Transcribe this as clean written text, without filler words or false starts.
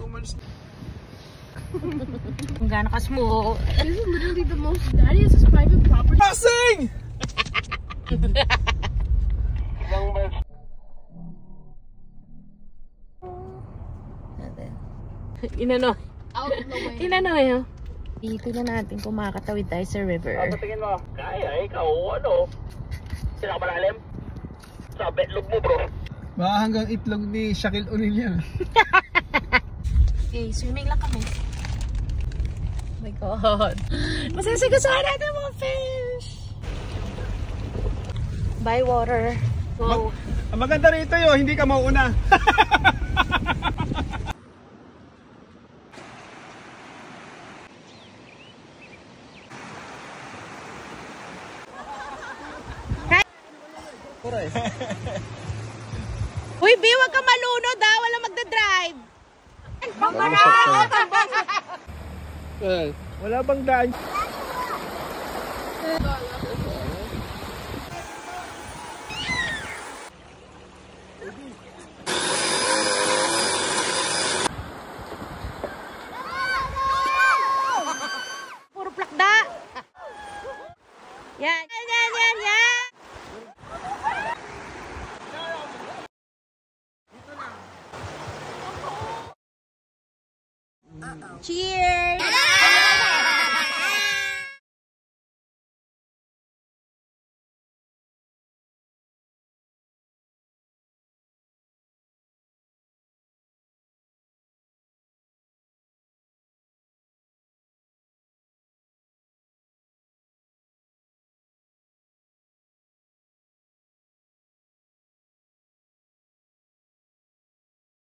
months. Kung gaano ka-smooth. This is literally the most. Daddy, this is private property. Passing! Inano? Out of the way. Inano eh. Dito na natin kung makakatawid tayo sa river. Ano tingin mo? Kaya, ikaw, ano? Pinakamalalim? Sa betlog mo, bro. Baka hanggang itlog ni Shaquille O'Neal yan. Okay, swimming lang kami. Oh my God. Masasigasahan natin mga fish. By water. Go. Ang maganda rito yun, hindi ka mauuna. Uy, B, wag ka malunod ha. Walang magdadrive. Wala bang daan? Puro plakda. Yan, yan, yan, yan, yan. Cheers!